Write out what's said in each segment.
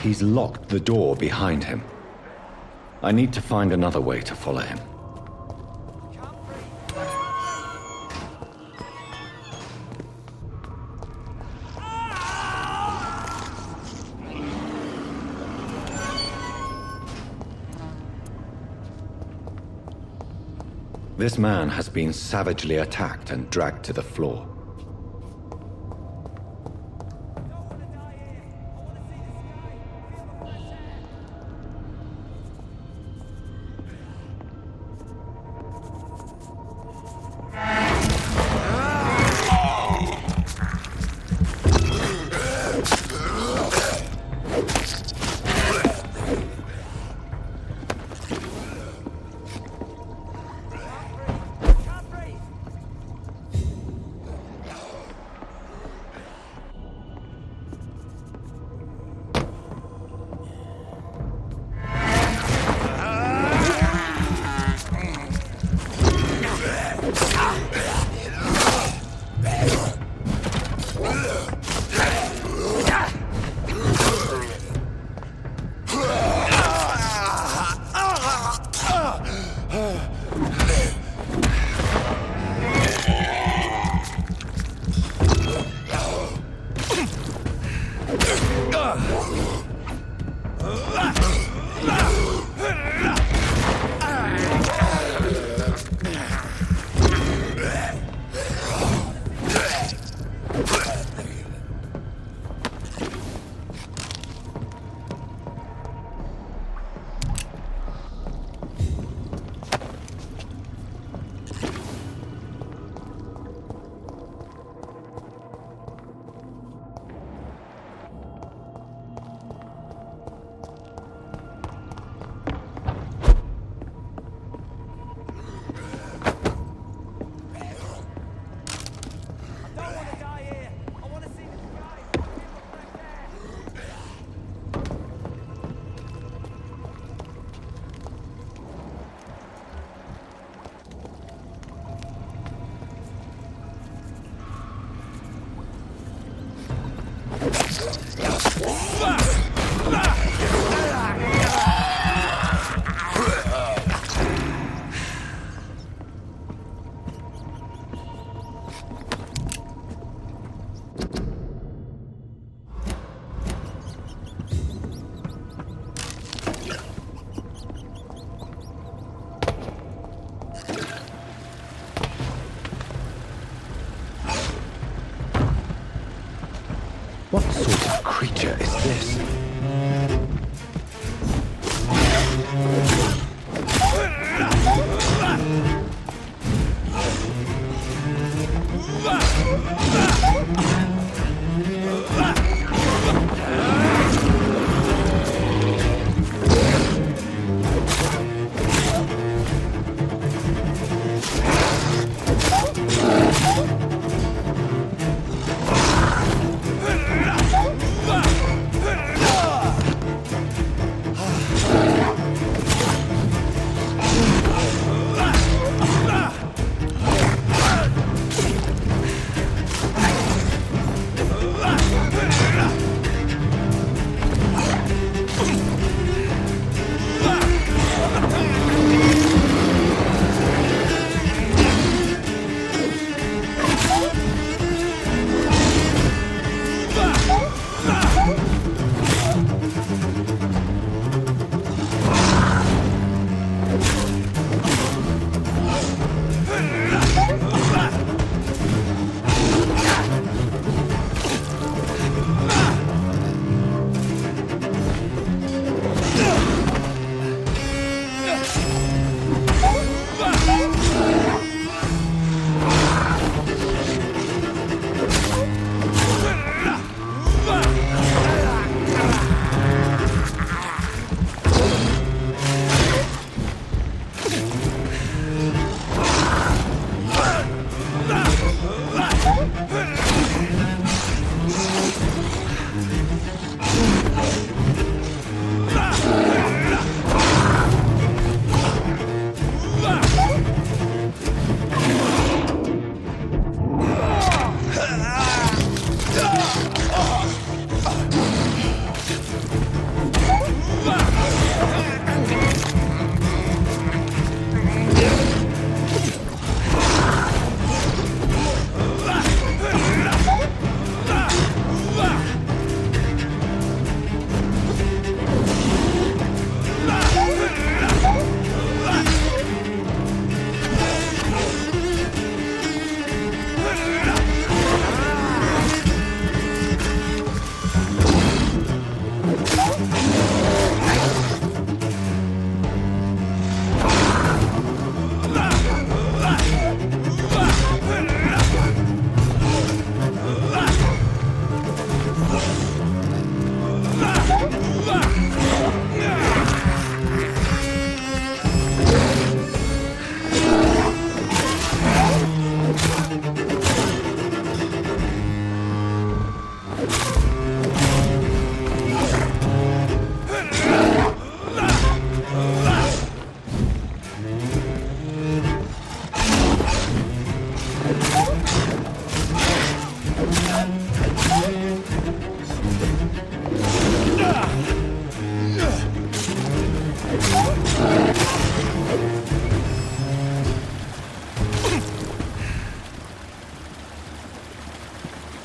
he's locked the door behind him. I need to find another way to follow him. This man has been savagely attacked and dragged to the floor. What sort of creature is this?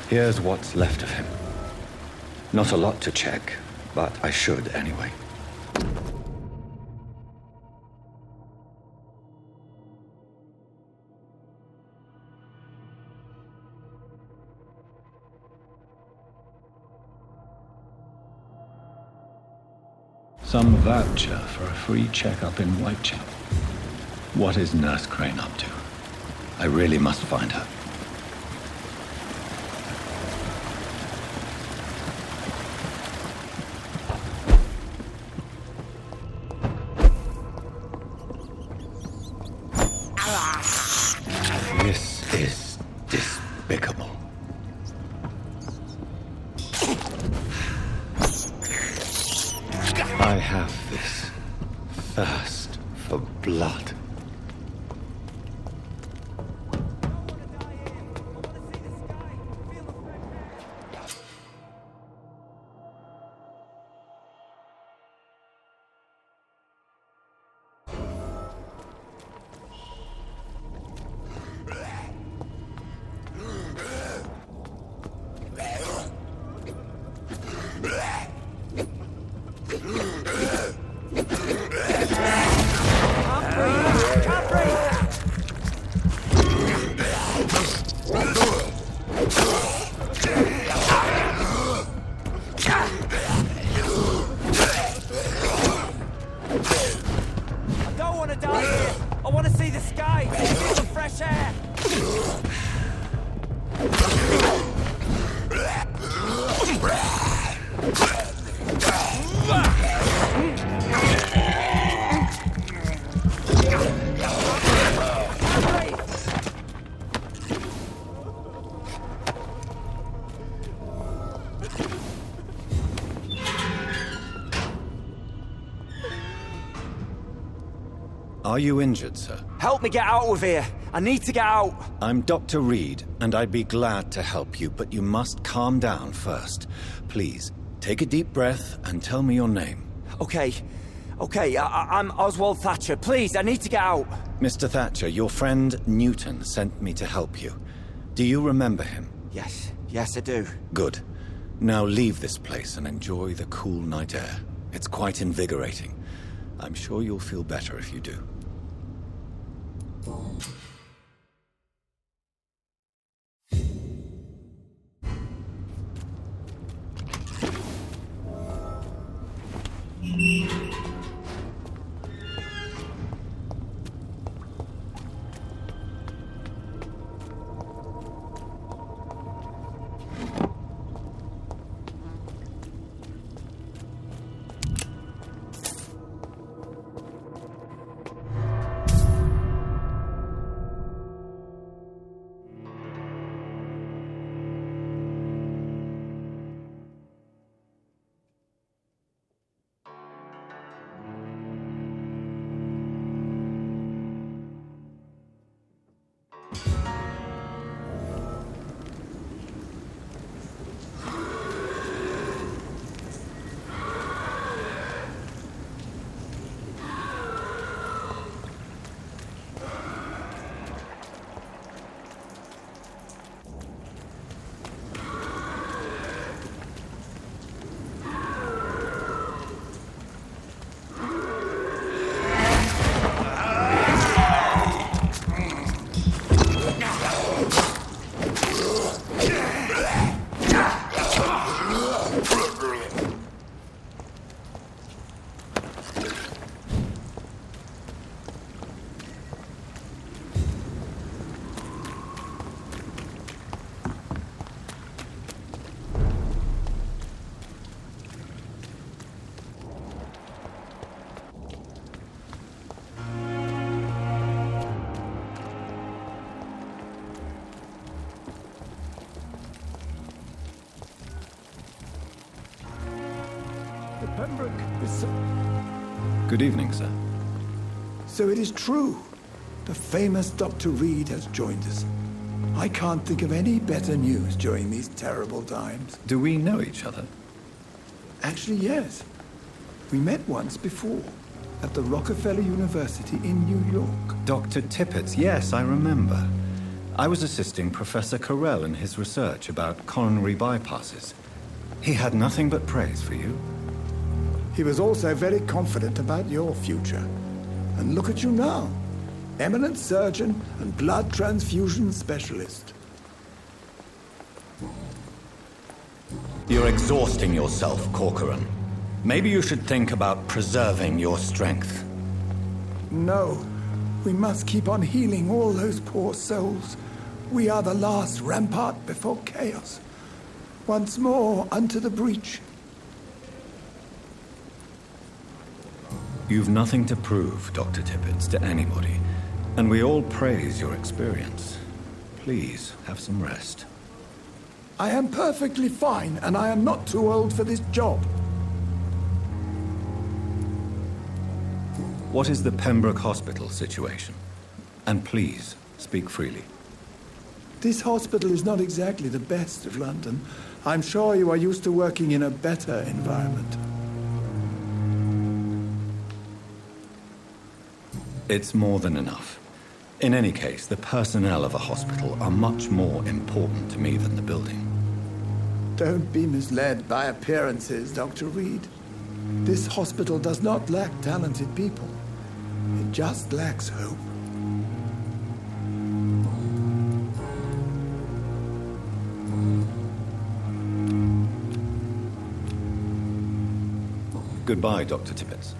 Here's what's left of him. Not a lot to check, but I should anyway. Some voucher for a free checkup in Whitechapel. What is Nurse Crane up to? I really must find her. This is despicable. I have this thirst for blood. Are you injured, sir? Help me get out of here. I need to get out. I'm Dr. Reed, and I'd be glad to help you, but you must calm down first. Please, take a deep breath and tell me your name. Okay, I'm Oswald Thatcher. Please, I need to get out. Mr. Thatcher, your friend Newton sent me to help you. Do you remember him? Yes, I do. Good. Now leave this place and enjoy the cool night air. It's quite invigorating. I'm sure you'll feel better if you do. Good evening, sir. So it is true. The famous Dr. Reed has joined us. I can't think of any better news during these terrible times. Do we know each other? Actually, yes. We met once before, at the Rockefeller University in New York. Dr. Tippett, yes, I remember. I was assisting Professor Carell in his research about coronary bypasses. He had nothing but praise for you. He was also very confident about your future. And look at you now. Eminent surgeon and blood transfusion specialist. You're exhausting yourself, Corcoran. Maybe you should think about preserving your strength. No, we must keep on healing all those poor souls. We are the last rampart before chaos. Once more unto the breach. You've nothing to prove, Dr. Tippett, to anybody, and we all praise your experience. Please, have some rest. I am perfectly fine, and I am not too old for this job. What is the Pembroke Hospital situation? And please, speak freely. This hospital is not exactly the best of London. I'm sure you are used to working in a better environment. It's more than enough. In any case, the personnel of a hospital are much more important to me than the building. Don't be misled by appearances, Dr. Reed. This hospital does not lack talented people. It just lacks hope. Goodbye, Dr. Tippett.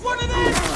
One of them!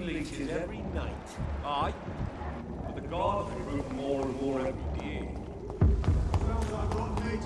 leeches every night. Aye. But the guards recruit more and more every day. Sounds like rotten meat.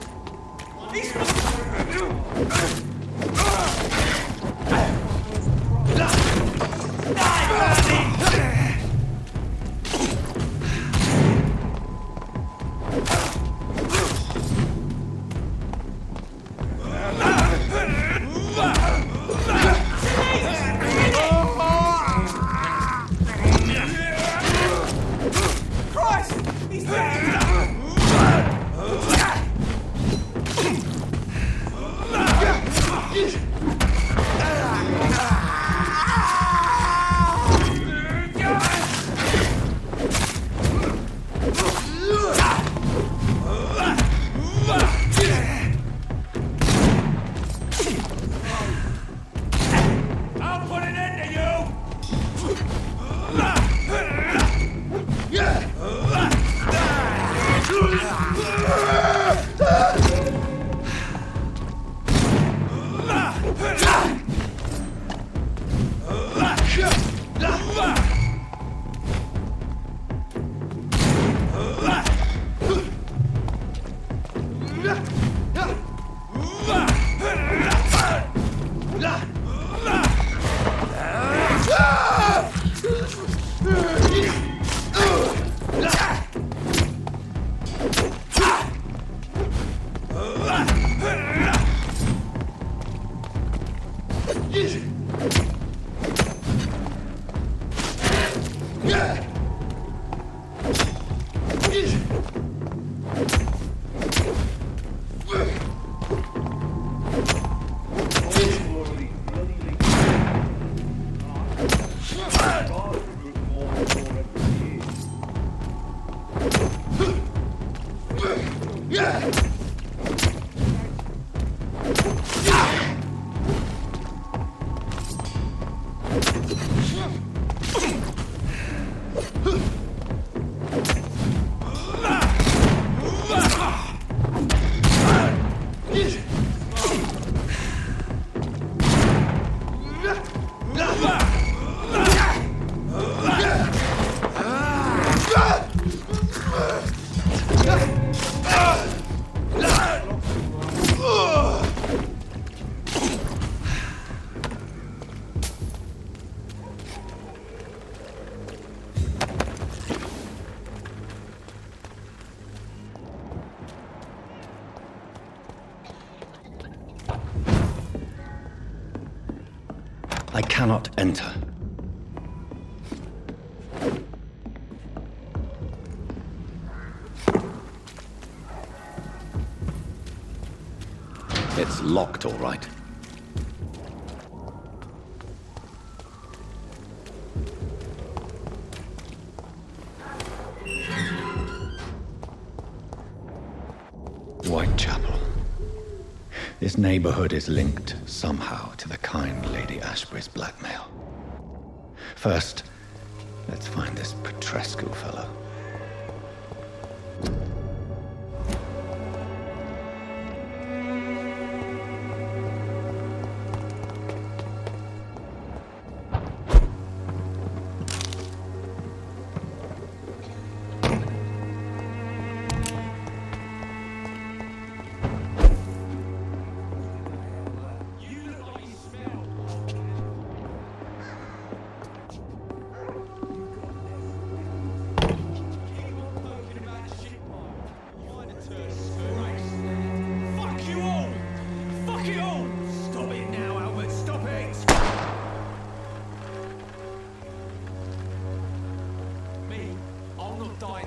I cannot enter. It's locked, all right. Whitechapel. This neighborhood is linked somehow to the kind Lady Ashbury's blackmail. First, let's find this Petrescu fellow.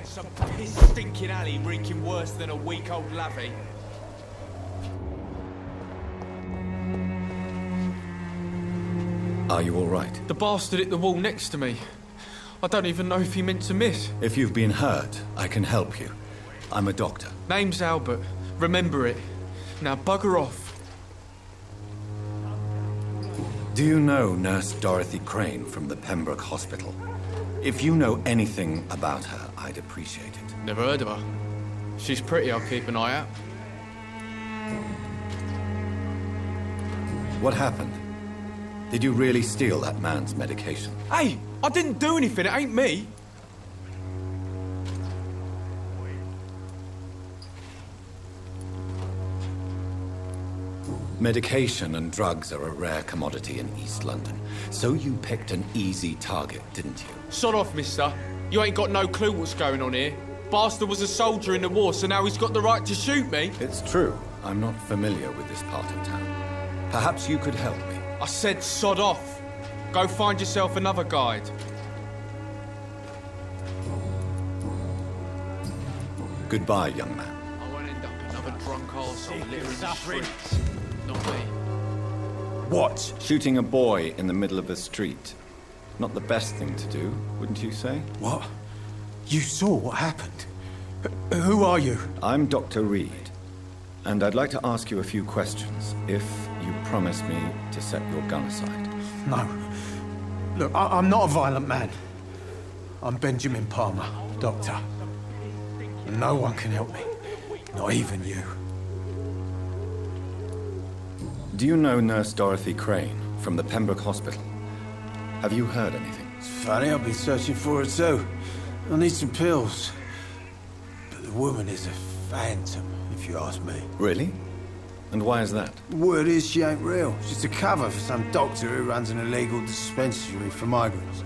Some piss-stinking alley reeking worse than a week-old lavvy. Are you all right? The bastard hit the wall next to me. I don't even know if he meant to miss. If you've been hurt, I can help you. I'm a doctor. Name's Albert. Remember it. Now bugger off. Do you know Nurse Dorothy Crane from the Pembroke Hospital? If you know anything about her, I'd appreciate it. Never heard of her. She's pretty, I'll keep an eye out. What happened? Did you really steal that man's medication? Hey, I didn't do anything, it ain't me. Medication and drugs are a rare commodity in East London. So you picked an easy target, didn't you? Sod off, mister. You ain't got no clue what's going on here. Bastard was a soldier in the war, so now he's got the right to shoot me. It's true. I'm not familiar with this part of town. Perhaps you could help me. I said sod off. Go find yourself another guide. Goodbye, young man. I won't end up another drunk arsehole littering the streets. Not me. What? Shooting a boy in the middle of the street. Not the best thing to do, wouldn't you say? What? You saw what happened? Who are you? I'm Dr. Reed, and I'd like to ask you a few questions, if you promise me to set your gun aside. No. Look, I'm not a violent man. I'm Benjamin Palmer, doctor. And no one can help me. Not even you. Do you know Nurse Dorothy Crane from the Pembroke Hospital? Have you heard anything? It's funny, I've been searching for her too. I need some pills. But the woman is a phantom, if you ask me. Really? And why is that? Word is she ain't real. She's a cover for some doctor who runs an illegal dispensary for migrants.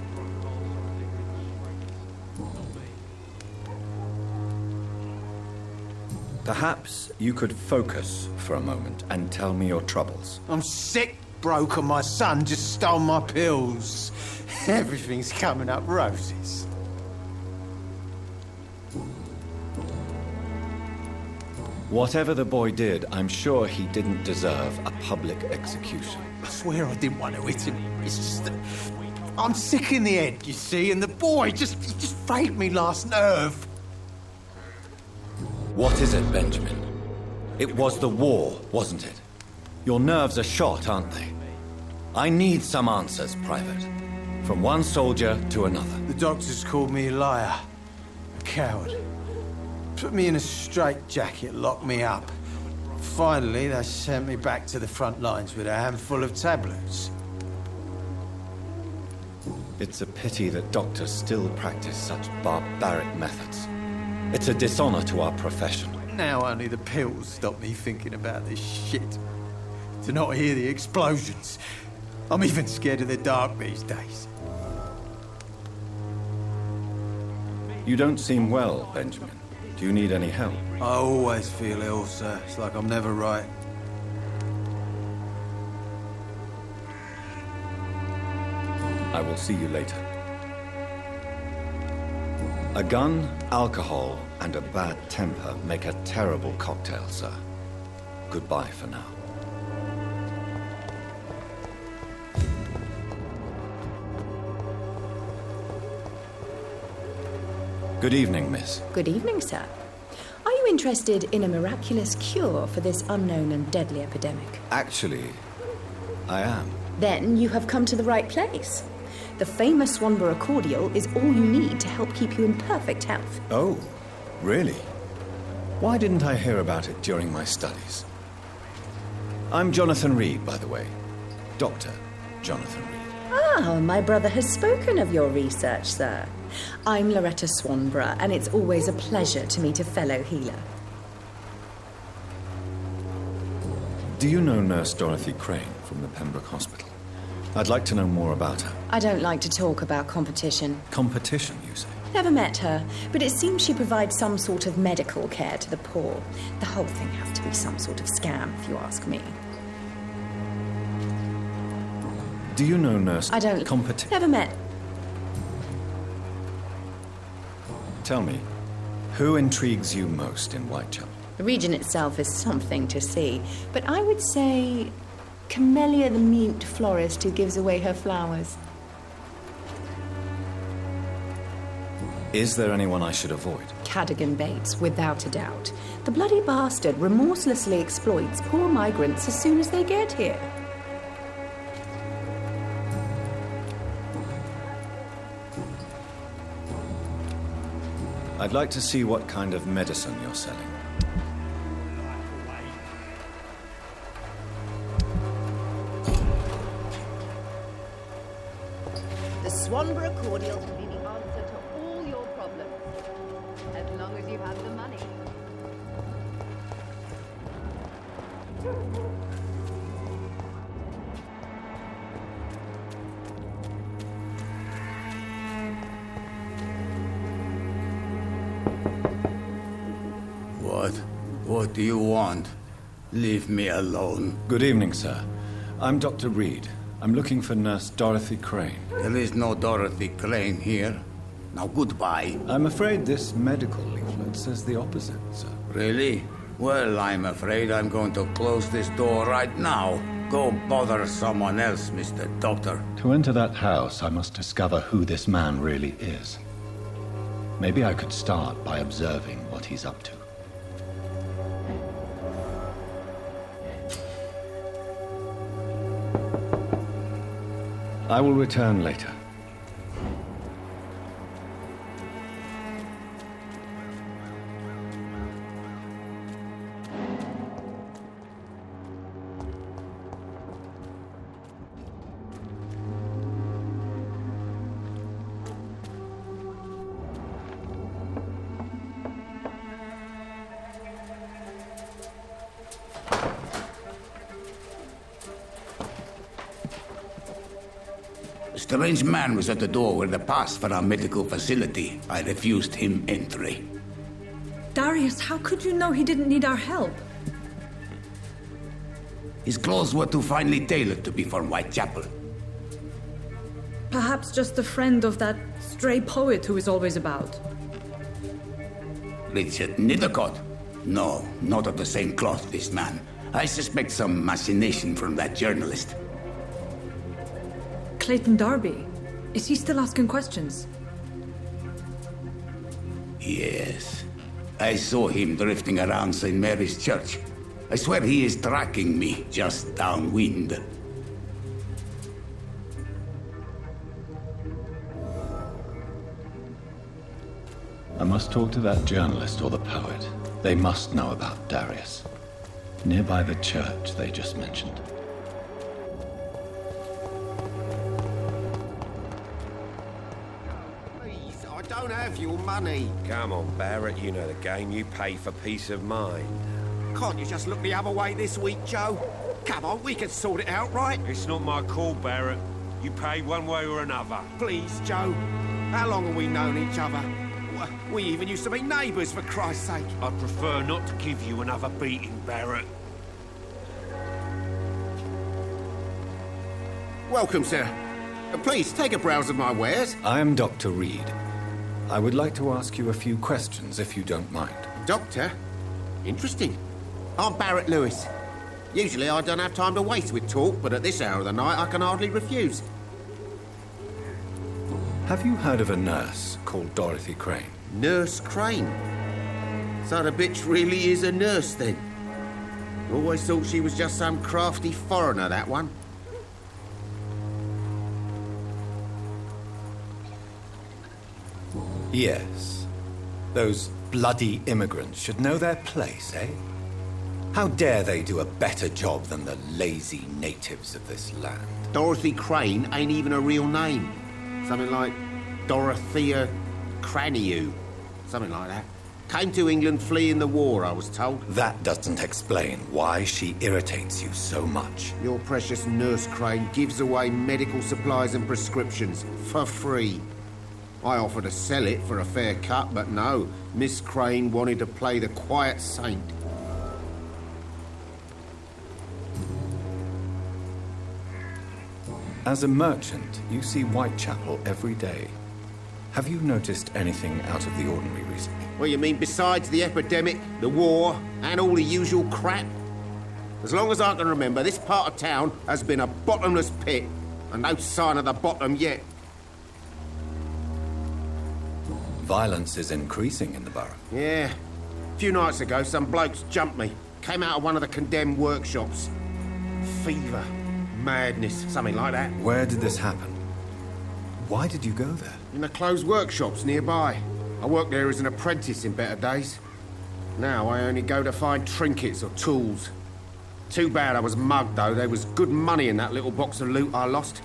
Perhaps you could focus for a moment and tell me your troubles. I'm sick, broke, and my son just stole my pills. Everything's coming up roses. Whatever the boy did, I'm sure he didn't deserve a public execution. I swear I didn't want to hit him. It's just that I'm sick in the head, you see, and the boy he just failed me last nerve. What is it, Benjamin? It was the war, wasn't it? Your nerves are shot, aren't they? I need some answers, Private. From one soldier to another. The doctors called me a liar, a coward. Put me in a straitjacket, locked me up. Finally, they sent me back to the front lines with a handful of tablets. It's a pity that doctors still practice such barbaric methods. It's a dishonor to our profession. Now only the pills stop me thinking about this shit. To not hear the explosions. I'm even scared of the dark these days. You don't seem well, Benjamin. Do you need any help? I always feel ill, sir. It's like I'm never right. I will see you later. A gun, alcohol, and a bad temper make a terrible cocktail, sir. Goodbye for now. Good evening, miss. Good evening, sir. Are you interested in a miraculous cure for this unknown and deadly epidemic? Actually, I am. Then you have come to the right place. The famous Swanborough cordial is all you need to help keep you in perfect health. Oh, really? Why didn't I hear about it during my studies? I'm Jonathan Reed, by the way. Dr. Jonathan Reed. Ah, my brother has spoken of your research, sir. I'm Loretta Swanborough, and it's always a pleasure to meet a fellow healer. Do you know Nurse Dorothy Crane from the Pembroke Hospital? I'd like to know more about her. I don't like to talk about competition. Competition, you say? Never met her, but it seems she provides some sort of medical care to the poor. The whole thing has to be some sort of scam, if you ask me. Do you know Nurse... I don't... Never met... Tell me, who intrigues you most in Whitechapel? The region itself is something to see, but I would say Camellia the mute florist who gives away her flowers. Is there anyone I should avoid? Cadogan Bates, without a doubt. The bloody bastard remorselessly exploits poor migrants as soon as they get here. I'd like to see what kind of medicine you're selling. Ronborough cordial can be the answer to all your problems. As long as you have the money. What do you want? Leave me alone. Good evening, sir. I'm Dr. Reed. I'm looking for Nurse Dorothy Crane. There is no Dorothy Crane here. Now, goodbye. I'm afraid this medical leaflet says the opposite, sir. Really? Well, I'm afraid I'm going to close this door right now. Go bother someone else, Mr. Doctor. To enter that house, I must discover who this man really is. Maybe I could start by observing what he's up to. I will return later. A strange man was at the door with a pass for our medical facility. I refused him entry. Darius, how could you know he didn't need our help? His clothes were too finely tailored to be from Whitechapel. Perhaps just a friend of that stray poet who is always about. Richard Nithercott? No, not of the same cloth, this man. I suspect some machination from that journalist. Clayton Darby. Is he still asking questions? Yes. I saw him drifting around St. Mary's Church. I swear he is tracking me just downwind. I must talk to that journalist or the poet. They must know about Darius. Nearby the church they just mentioned. Please, I don't have your money. Come on, Barrett, you know the game. You pay for peace of mind. Can't you just look the other way this week, Joe? Come on, we can sort it out, right? It's not my call, Barrett. You pay one way or another. Please, Joe. How long have we known each other? We even used to be neighbours, for Christ's sake. I'd prefer not to give you another beating, Barrett. Welcome, sir. Please, take a browse of my wares. I am Dr. Reed. I would like to ask you a few questions, if you don't mind. Doctor? Interesting. I'm Barrett Lewis. Usually I don't have time to waste with talk, but at this hour of the night I can hardly refuse. Have you heard of a nurse called Dorothy Crane? Nurse Crane? So the bitch really is a nurse, then? Always thought she was just some crafty foreigner, that one. Yes. Those bloody immigrants should know their place, eh? How dare they do a better job than the lazy natives of this land? Dorothy Crane ain't even a real name. Something like Dorothea Craniu. Something like that. Came to England fleeing the war, I was told. That doesn't explain why she irritates you so much. Your precious Nurse Crane gives away medical supplies and prescriptions for free. I offered to sell it for a fair cut, but no. Miss Crane wanted to play the quiet saint. As a merchant, you see Whitechapel every day. Have you noticed anything out of the ordinary recently? Well, you mean besides the epidemic, the war, and all the usual crap? As long as I can remember, this part of town has been a bottomless pit, and no sign of the bottom yet. Violence is increasing in the borough. Yeah. A few nights ago, some blokes jumped me. Came out of one of the condemned workshops. Fever, madness, something like that. Where did this happen? Why did you go there? In the closed workshops nearby. I worked there as an apprentice in better days. Now I only go to find trinkets or tools. Too bad I was mugged, though. There was good money in that little box of loot I lost.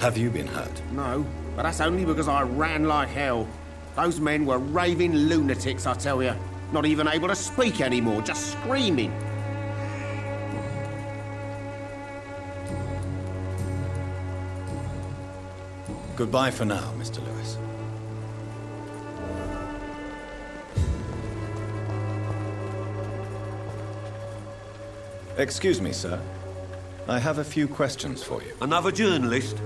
Have you been hurt? No, but that's only because I ran like hell. Those men were raving lunatics, I tell you. Not even able to speak anymore, just screaming. Goodbye for now, Mr. Lewis. Excuse me, sir. I have a few questions for you. Another journalist?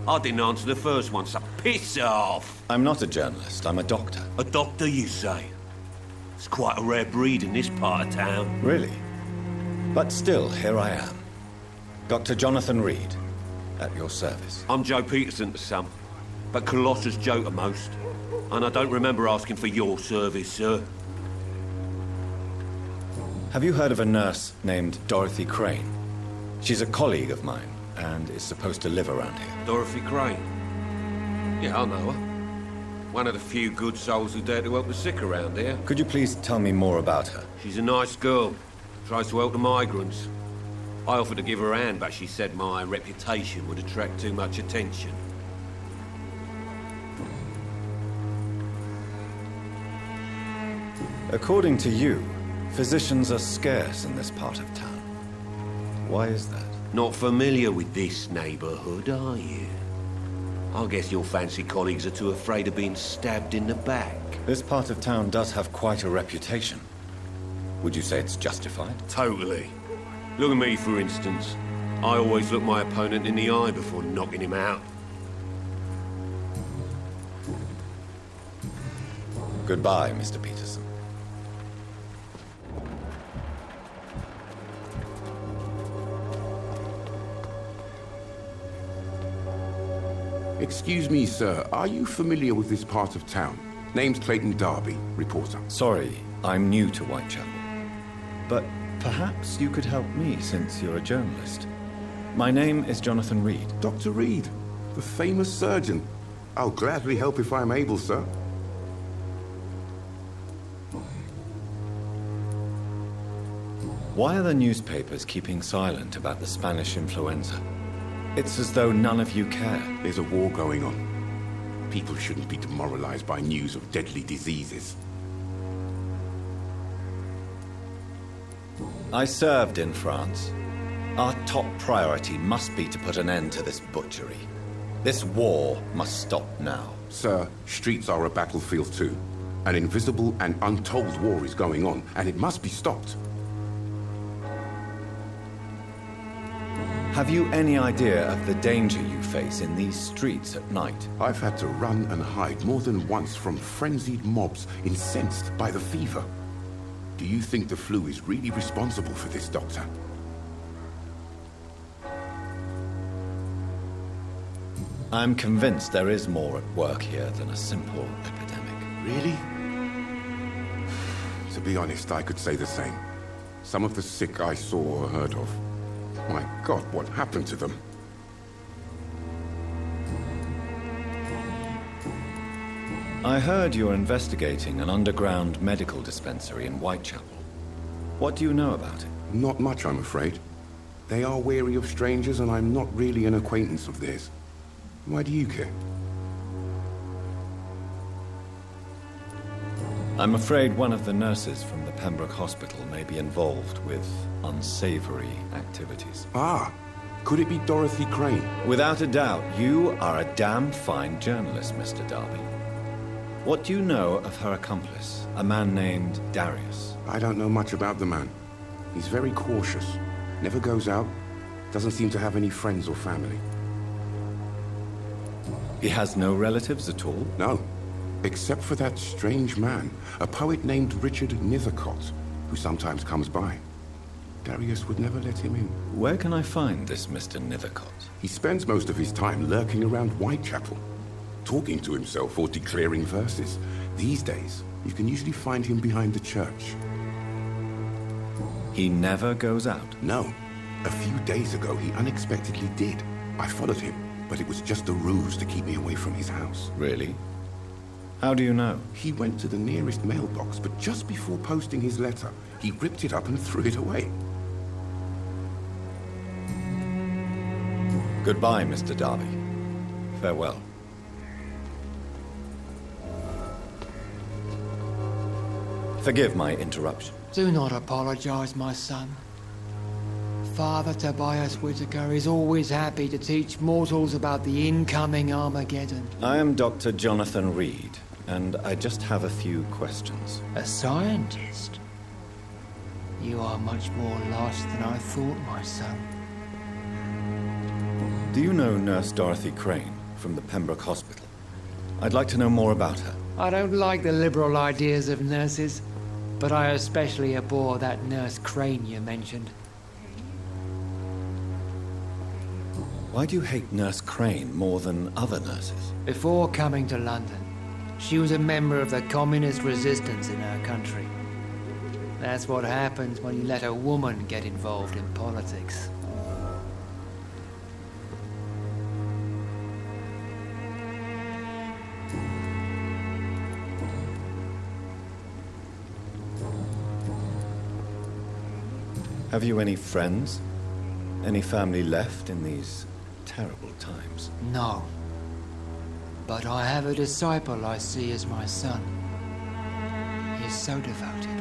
I didn't answer the first one, so piss off! I'm not a journalist, I'm a doctor. A doctor, you say? It's quite a rare breed in this part of town. Really? But still, here I am. Dr. Jonathan Reed, at your service. I'm Joe Peterson to some, but Colossus Joe to most. And I don't remember asking for your service, sir. Have you heard of a nurse named Dorothy Crane? She's a colleague of mine, and is supposed to live around here. Dorothy Crane? Yeah, I know her. One of the few good souls who dare to help the sick around here. Could you please tell me more about her? She's a nice girl. Tries to help the migrants. I offered to give her a hand, but she said my reputation would attract too much attention. According to you, physicians are scarce in this part of town. Why is that? Not familiar with this neighborhood, are you? I guess your fancy colleagues are too afraid of being stabbed in the back. This part of town does have quite a reputation. Would you say it's justified? Totally. Look at me, for instance. I always look my opponent in the eye before knocking him out. Goodbye, Mr. Peterson. Excuse me, sir. Are you familiar with this part of town? Name's Clayton Darby, reporter. Sorry, I'm new to Whitechapel. But perhaps you could help me since you're a journalist. My name is Jonathan Reed. Dr. Reed, the famous surgeon. I'll gladly help if I'm able, sir. Why are the newspapers keeping silent about the Spanish influenza? It's as though none of you care. There's a war going on. People shouldn't be demoralized by news of deadly diseases. I served in France. Our top priority must be to put an end to this butchery. This war must stop now. Sir, streets are a battlefield too. An invisible and untold war is going on, and it must be stopped. Have you any idea of the danger you face in these streets at night? I've had to run and hide more than once from frenzied mobs incensed by the fever. Do you think the flu is really responsible for this, Doctor? I'm convinced there is more at work here than a simple epidemic. Really? To be honest, I could say the same. Some of the sick I saw or heard of. My God, what happened to them? I heard you're investigating an underground medical dispensary in Whitechapel. What do you know about it? Not much, I'm afraid. They are wary of strangers, and I'm not really an acquaintance of theirs. Why do you care? I'm afraid one of the nurses from the Pembroke Hospital may be involved with unsavory activities. Ah, could it be Dorothy Crane? Without a doubt, you are a damn fine journalist, Mr. Darby. What do you know of her accomplice, a man named Darius? I don't know much about the man. He's very cautious, never goes out, doesn't seem to have any friends or family. He has no relatives at all? No. Except for that strange man, a poet named Richard Nethercott, who sometimes comes by. Darius would never let him in. Where can I find this Mr. Nethercott? He spends most of his time lurking around Whitechapel, talking to himself or declaring verses. These days, you can usually find him behind the church. He never goes out? No. A few days ago, he unexpectedly did. I followed him, but it was just a ruse to keep me away from his house. Really? How do you know? He went to the nearest mailbox, but just before posting his letter, he ripped it up and threw it away. Goodbye, Mr. Darby. Farewell. Forgive my interruption. Do not apologize, my son. Father Tobias Whitaker is always happy to teach mortals about the incoming Armageddon. I am Dr. Jonathan Reed, and I just have a few questions. A scientist? You are much more lost than I thought, my son. Do you know Nurse Dorothy Crane from the Pembroke Hospital? I'd like to know more about her. I don't like the liberal ideas of nurses, but I especially abhor that Nurse Crane you mentioned. Why do you hate Nurse Crane more than other nurses? Before coming to London, she was a member of the communist resistance in our country. That's what happens when you let a woman get involved in politics. Have you any friends? Any family left in these terrible times? No. But I have a disciple I see as my son. He is so devoted.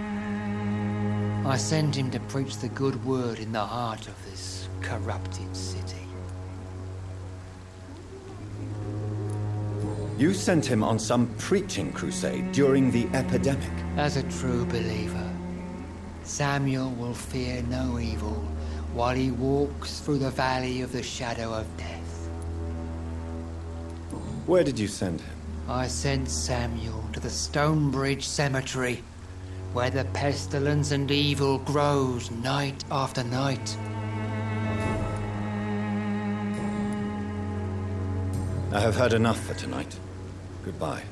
I sent him to preach the good word in the heart of this corrupted city. You sent him on some preaching crusade during the epidemic. As a true believer, Samuel will fear no evil while he walks through the valley of the shadow of death. Where did you send him? I sent Samuel to the Stonebridge Cemetery, where the pestilence and evil grows night after night. I have heard enough for tonight. Goodbye.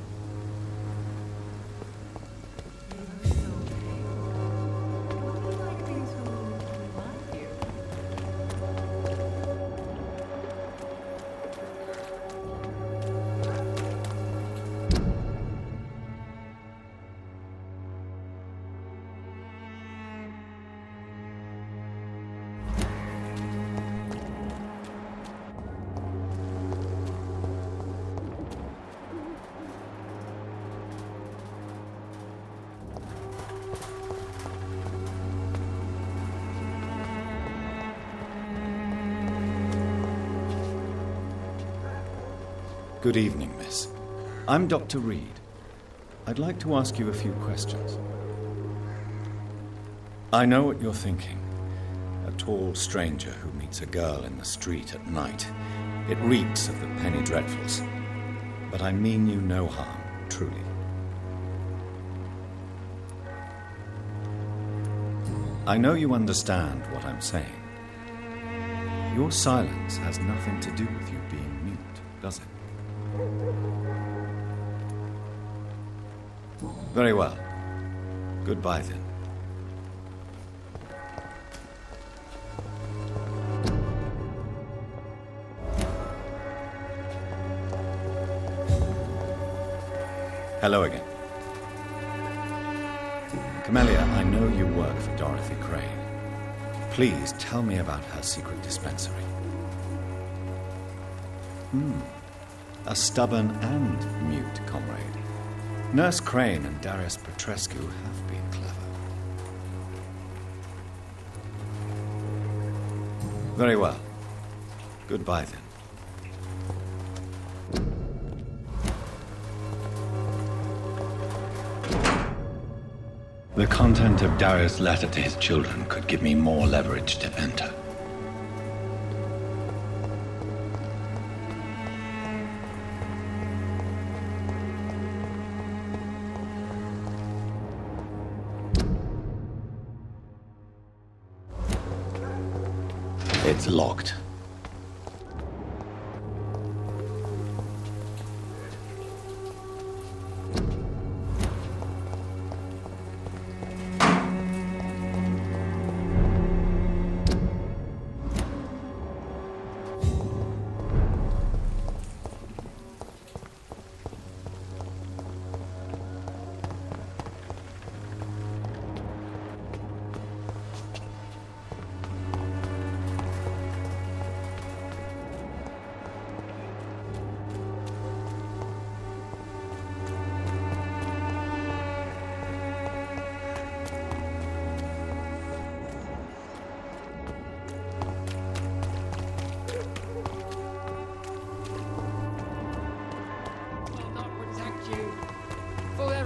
Good evening, miss. I'm Dr. Reed. I'd like to ask you a few questions. I know what you're thinking. A tall stranger who meets a girl in the street at night. It reeks of the penny dreadfuls. But I mean you no harm, truly. I know you understand what I'm saying. Your silence has nothing to do with you being mute, does it? Very well. Goodbye, then. Hello again. Camellia, I know you work for Dorothy Crane. Please tell me about her secret dispensary. A stubborn and mute comrade. Nurse Crane and Darius Petrescu have been clever. Very well. Goodbye, then. The content of Darius' letter to his children could give me more leverage to enter. It's locked.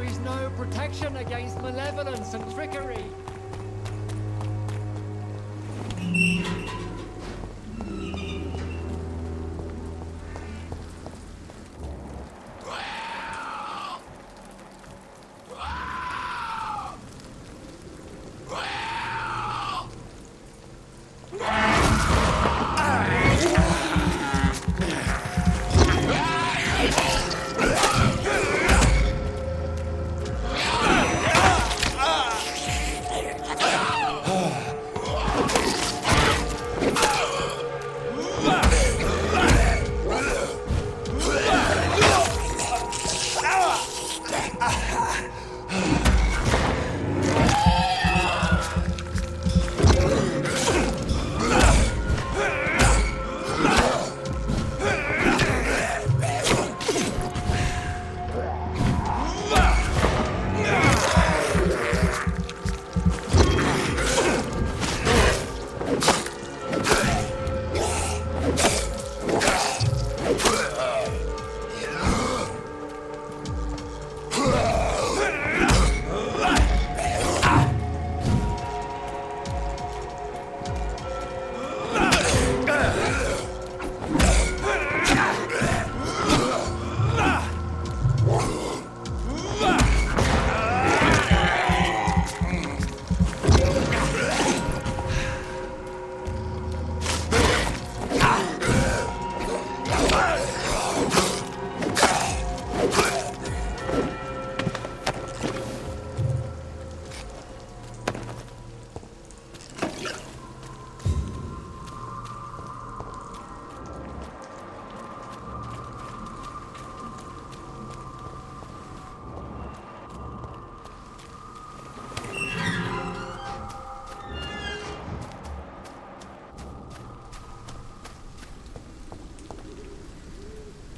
there is no protection against malevolence and trickery.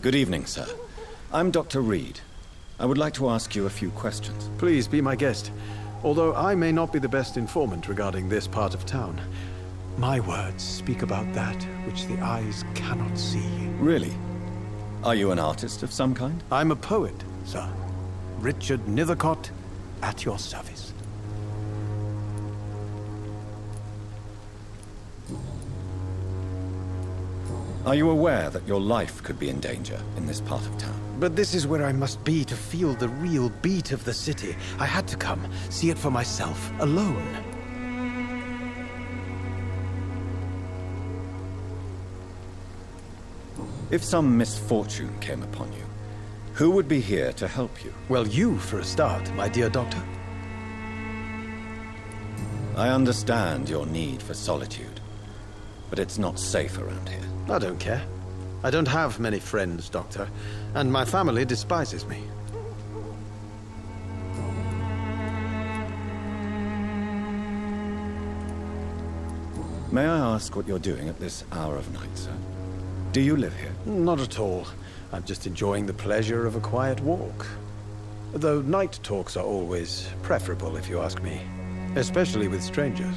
Good evening, sir. I'm Dr. Reed. I would like to ask you a few questions. Please be my guest. Although I may not be the best informant regarding this part of town, my words speak about that which the eyes cannot see. Really? Are you an artist of some kind? I'm a poet, sir. Richard Nethercott, at your service. Are you aware that your life could be in danger in this part of town? But this is where I must be to feel the real beat of the city. I had to come, see it for myself, alone. If some misfortune came upon you, who would be here to help you? Well, you, for a start, my dear doctor. I understand your need for solitude, but it's not safe around here. I don't care. I don't have many friends, Doctor, and my family despises me. May I ask what you're doing at this hour of night, sir? Do you live here? Not at all. I'm just enjoying the pleasure of a quiet walk. Though night talks are always preferable, if you ask me. Especially with strangers.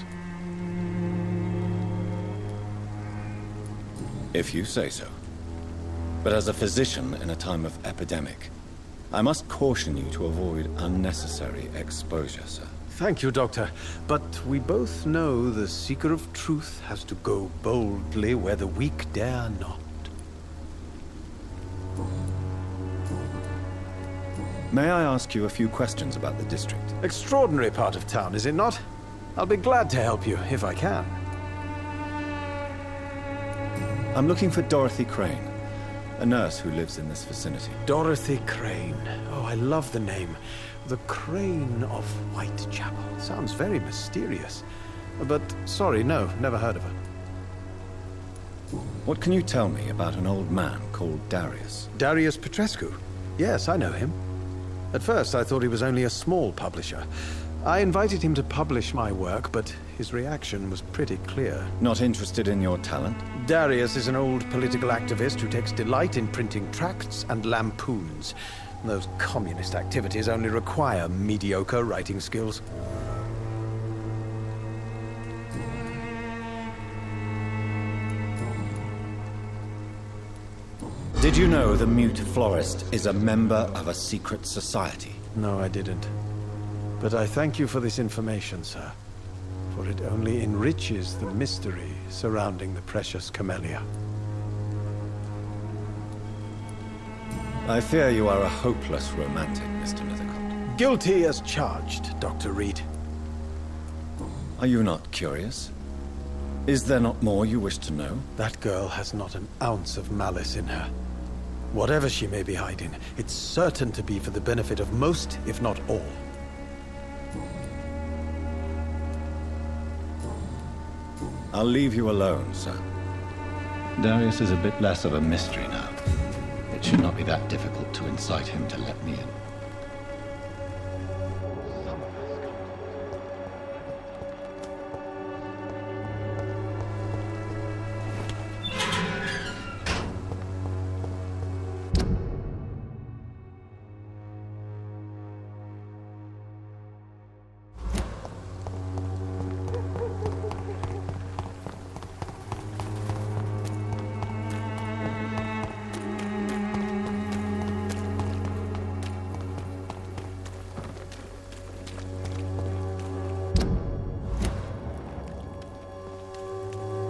If you say so. But as a physician in a time of epidemic, I must caution you to avoid unnecessary exposure, sir. Thank you, Doctor. But we both know the seeker of truth has to go boldly where the weak dare not. May I ask you a few questions about the district? Extraordinary part of town, is it not? I'll be glad to help you, if I can. I'm looking for Dorothy Crane, a nurse who lives in this vicinity. Dorothy Crane. Oh, I love the name. The Crane of Whitechapel. Sounds very mysterious. But, sorry, no, never heard of her. What can you tell me about an old man called Darius? Darius Petrescu? Yes, I know him. At first, I thought he was only a small publisher. I invited him to publish my work, but his reaction was pretty clear. Not interested in your talent? Darius is an old political activist who takes delight in printing tracts and lampoons. Those communist activities only require mediocre writing skills. Did Did you know the mute florist is a member of a secret society? No, I didn't. But I thank you for this information, sir. For it only enriches the mystery surrounding the precious camellia. I fear you are a hopeless romantic, Mr. Nethercott. Guilty as charged, Dr. Reed. Are you not curious? Is there not more you wish to know? That girl has not an ounce of malice in her. Whatever she may be hiding, it's certain to be for the benefit of most, if not all. I'll leave you alone, sir. Darius is a bit less of a mystery now. It should not be that difficult to incite him to let me in.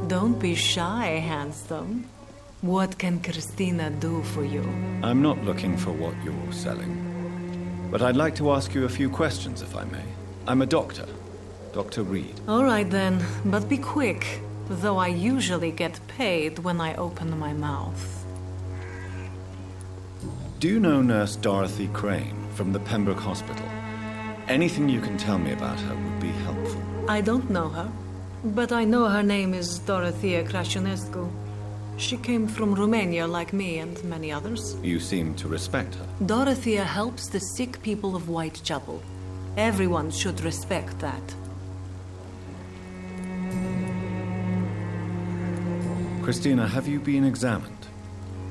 Don't be shy, handsome. What can Christina do for you? I'm not looking for what you're selling. But I'd like to ask you a few questions, if I may. I'm a doctor. Dr. Reed. All right then, but be quick. Though I usually get paid when I open my mouth. Do you know Nurse Dorothy Crane from the Pembroke Hospital? Anything you can tell me about her would be helpful. I don't know her, but I know her name is Dorothea Crăciunescu. She came from Romania like me and many others. You seem to respect her. Dorothea helps the sick people of Whitechapel. Everyone should respect that. Christina, have you been examined?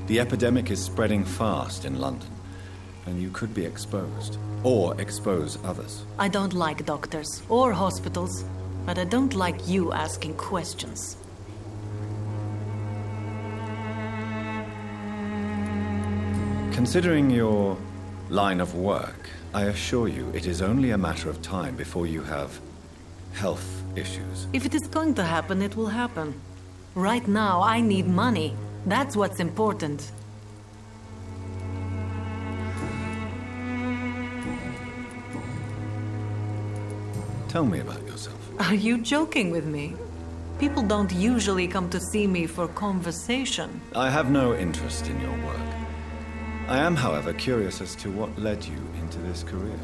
The epidemic is spreading fast in London, and you could be exposed, or expose others. I don't like doctors or hospitals, but I don't like you asking questions. Considering your line of work, I assure you it is only a matter of time before you have health issues. If it is going to happen, it will happen. Right now, I need money. That's what's important. Tell me about yourself. Are you joking with me? People don't usually come to see me for conversation. I have no interest in your work. I am, however, curious as to what led you into this career.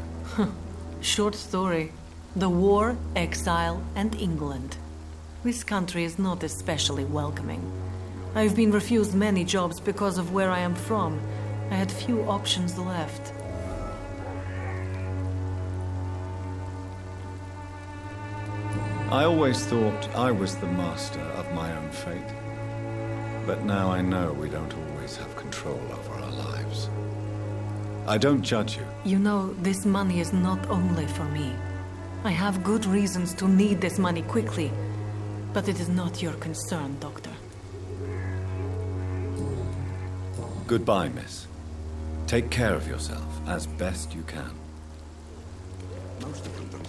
Short story. The war, exile, and England. This country is not especially welcoming. I've been refused many jobs because of where I am from. I had few options left. I always thought I was the master of my own fate. But now I know we don't always have control over our lives. I don't judge you. You know, this money is not only for me. I have good reasons to need this money quickly. But it is not your concern, Doctor. Goodbye, miss. Take care of yourself as best you can. Most of them don't.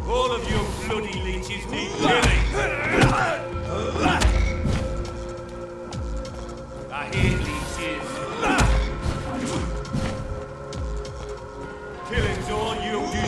All of you bloody leeches need killing. I hear leeches. Killing's all you do.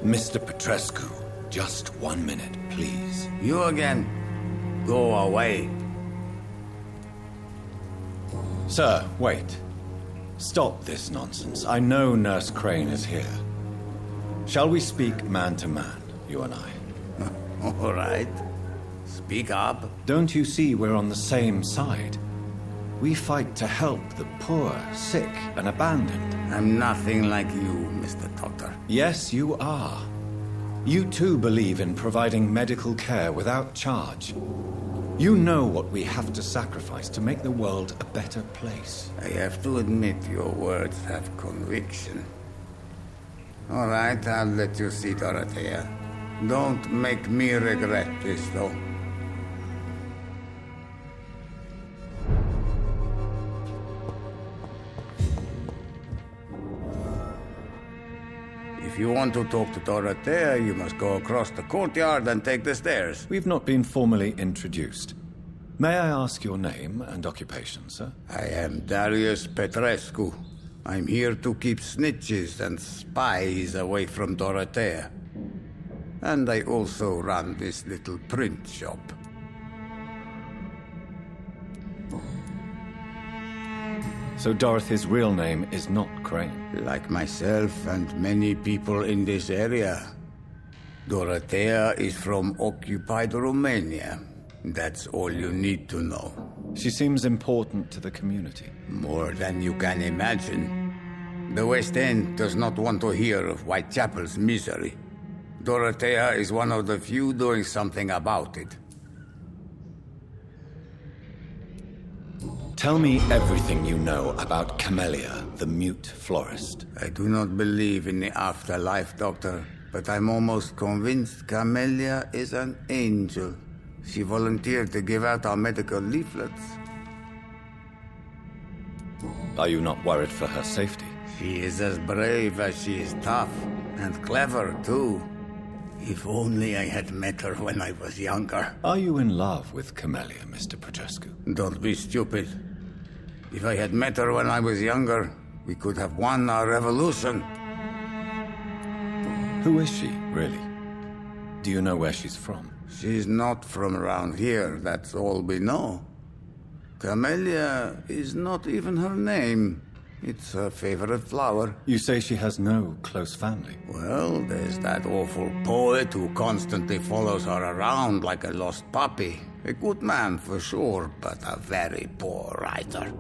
Mr. Petrescu, just 1 minute, please. You again? Go away. Sir, wait. Stop this nonsense. I know Nurse Crane is here. Shall we speak man to man, you and I? All right. Speak up. Don't you see we're on the same side? We fight to help the poor, sick, and abandoned. I'm nothing like you, Mr. Doctor. Yes, you are. You too believe in providing medical care without charge. You know what we have to sacrifice to make the world a better place. I have to admit your words have conviction. All right, I'll let you see Dorothea. Don't make me regret this, though. If you want to talk to Dorothea, you must go across the courtyard and take the stairs. We've not been formally introduced. May I ask your name and occupation, sir? I am Darius Petrescu. I'm here to keep snitches and spies away from Dorothea. And I also run this little print shop. So Dorothy's real name is not Crane? Like myself and many people in this area. Dorothea is from occupied Romania. That's all you need to know. She seems important to the community. More than you can imagine. The West End does not want to hear of Whitechapel's misery. Dorothea is one of the few doing something about it. Tell me everything you know about Camellia, the mute florist. I do not believe in the afterlife, Doctor. but I'm almost convinced Camellia is an angel. She volunteered to give out our medical leaflets. Are you not worried for her safety? She is as brave as she is tough, and clever, too. If only I had met her when I was younger. Are you in love with Camellia, Mr. Petrescu? Don't be stupid. If I had met her when I was younger, we could have won our revolution. Who is she, really? Do you know where she's from? She's not from around here, that's all we know. Camellia is not even her name. It's her favorite flower. You say she has no close family? Well, there's that awful poet who constantly follows her around like a lost puppy. A good man for sure, but a very poor writer.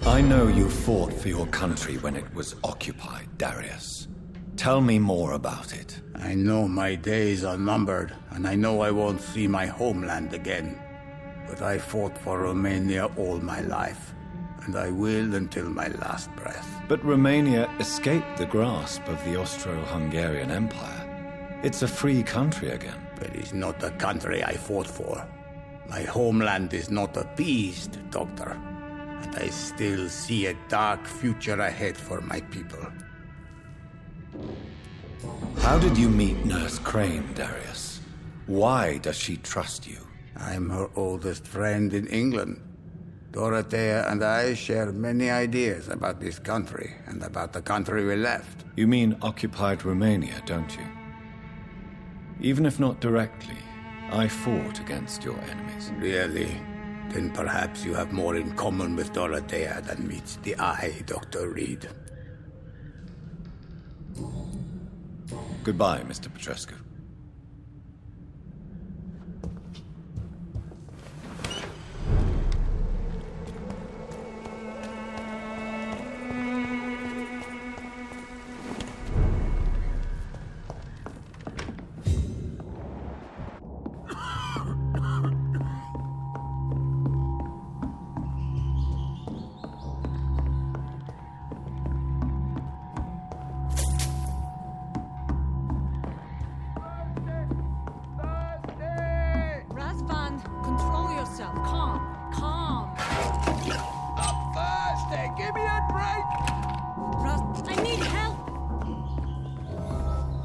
I know you fought for your country when it was occupied, Darius. Tell me more about it. I know my days are numbered, and I know I won't see my homeland again. But I fought for Romania all my life, and I will until my last breath. But Romania escaped the grasp of the Austro-Hungarian Empire. It's a free country again. But it's not the country I fought for. My homeland is not appeased, Doctor. And I still see a dark future ahead for my people. How did you meet Nurse Crane, Darius? Why does she trust you? I'm her oldest friend in England. Dorothea and I share many ideas about this country and about the country we left. You mean occupied Romania, don't you? Even if not directly, I fought against your enemies. Really? Then perhaps you have more in common with Dorothea than meets the eye, Dr. Reed. Goodbye, Mr. Petrescu.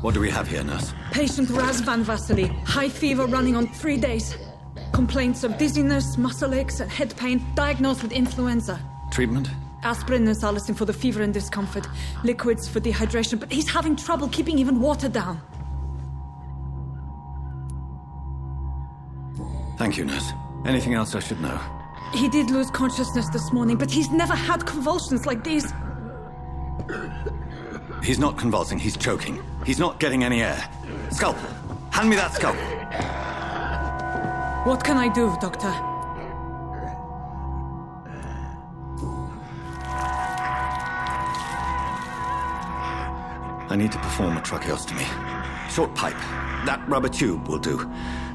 What do we have here, nurse? Patient Razvan Vasily. High fever running on 3 days. Complaints of dizziness, muscle aches, and head pain. Diagnosed with influenza. Treatment? Aspirin and salicin for the fever and discomfort. Liquids for dehydration, but he's having trouble keeping even water down. Thank you, nurse. Anything else I should know? He did lose consciousness this morning, but he's never had convulsions like these. He's not convulsing, he's choking. He's not getting any air. Sculp! Hand me that sculp! What can I do, Doctor? I need to perform a tracheostomy. Short pipe. That rubber tube will do.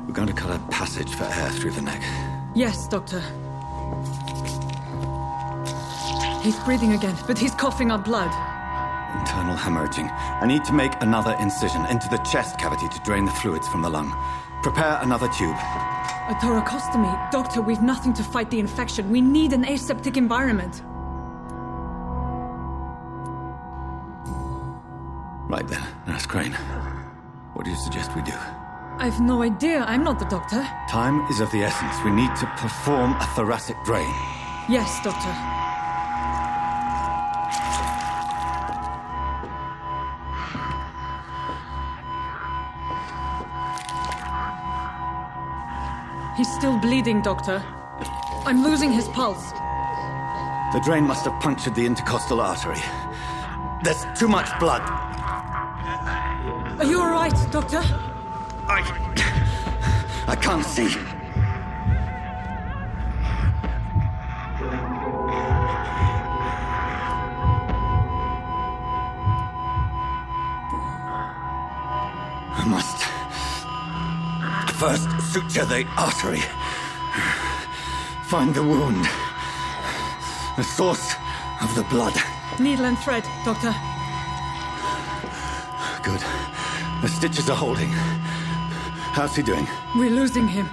We're going to cut a passage for air through the neck. Yes, Doctor. He's breathing again, but he's coughing up blood. Internal hemorrhaging. I need to make another incision into the chest cavity to drain the fluids from the lung. Prepare another tube. A thoracostomy? Doctor, we've nothing to fight the infection. We need an aseptic environment. Right then, Nurse Crane. What do you suggest we do? I've no idea. I'm not the doctor. Time is of the essence. We need to perform a thoracic drain. Yes, Doctor. He's still bleeding, Doctor. I'm losing his pulse. The drain must have punctured the intercostal artery. There's too much blood. Are you all right, Doctor? I can't see. I must first suture the artery. Find the wound. The source of the blood. Needle and thread, Doctor. Good. The stitches are holding. How's he doing? We're losing him.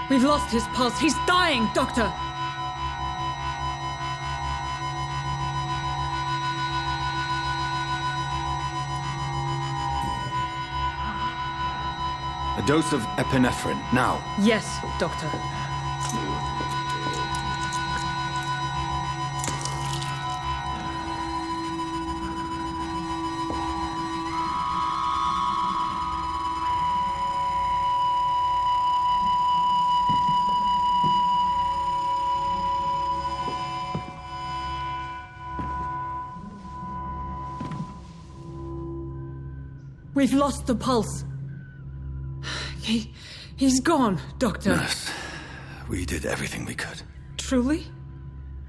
We've lost his pulse. He's dying, Doctor! A dose of epinephrine, now. Yes, Doctor. We've lost the pulse. He's gone, Doctor. Nurse, we did everything we could. Truly?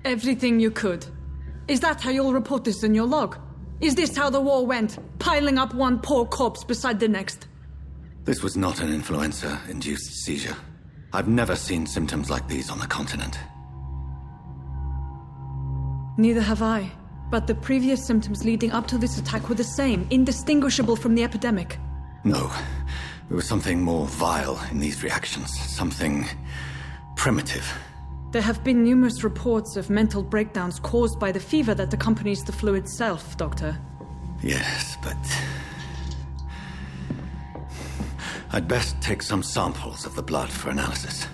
Everything you could? Is that how you'll report this in your log? Is this how the war went? Piling up one poor corpse beside the next? This was not an influenza-induced seizure. I've never seen symptoms like these on the continent. Neither have I. But the previous symptoms leading up to this attack were the same, indistinguishable from the epidemic. No. There was something more vile in these reactions. Something primitive. There have been numerous reports of mental breakdowns caused by the fever that accompanies the flu itself, Doctor. Yes, but... I'd best take some samples of the blood for analysis.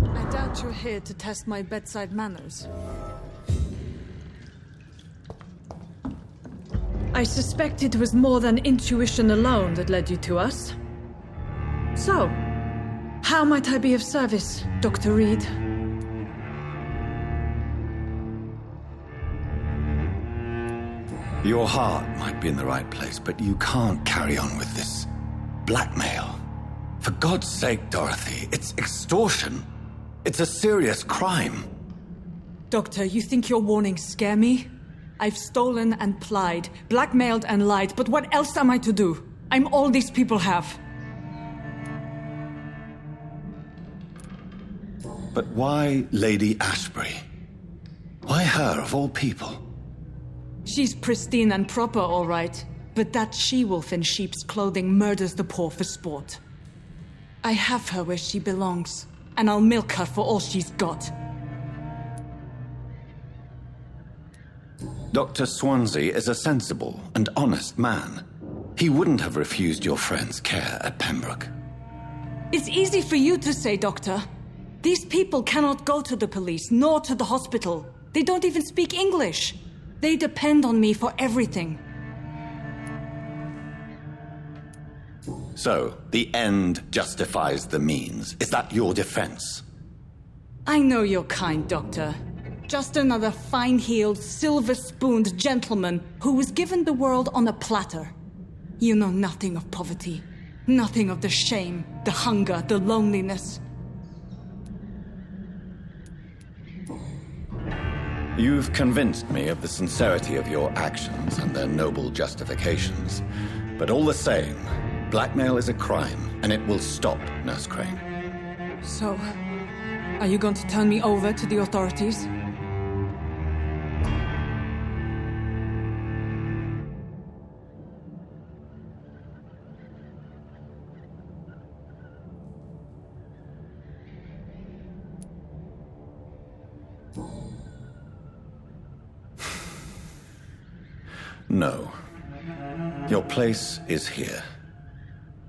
I doubt you're here to test my bedside manners. I suspect it was more than intuition alone that led you to us. So, how might I be of service, Dr. Reed? Your heart might be in the right place, but you can't carry on with this blackmail. For God's sake, Dorothy, it's extortion. It's a serious crime. Doctor, you think your warnings scare me? I've stolen and plied, blackmailed and lied, but what else am I to do? I'm all these people have. But why Lady Ashbury? Why her, of all people? She's pristine and proper, all right. But that she-wolf in sheep's clothing murders the poor for sport. I have her where she belongs, and I'll milk her for all she's got. Dr. Swansea is a sensible and honest man. He wouldn't have refused your friend's care at Pembroke. It's easy for you to say, Doctor. These people cannot go to the police, nor to the hospital. They don't even speak English. They depend on me for everything. So, the end justifies the means. Is that your defense? I know you're kind, Doctor. Just another fine-heeled, silver-spooned gentleman who was given the world on a platter. You know nothing of poverty. Nothing of the shame, the hunger, the loneliness. You've convinced me of the sincerity of your actions and their noble justifications. But all the same, blackmail is a crime, and it will stop, Nurse Crane. So, are you going to turn me over to the authorities? No. Your place is here.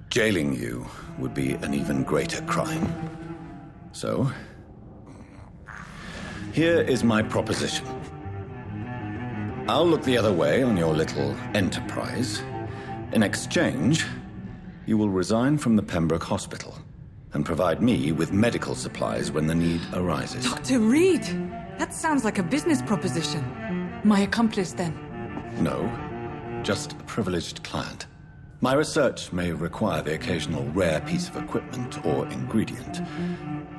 Jailing you would be an even greater crime. So, here is my proposition. I'll look the other way on your little enterprise. In exchange, you will resign from the Pembroke Hospital and provide me with medical supplies when the need arises. Dr. Reed! That sounds like a business proposition. My accomplice, then? No, just a privileged client. My research may require the occasional rare piece of equipment or ingredient.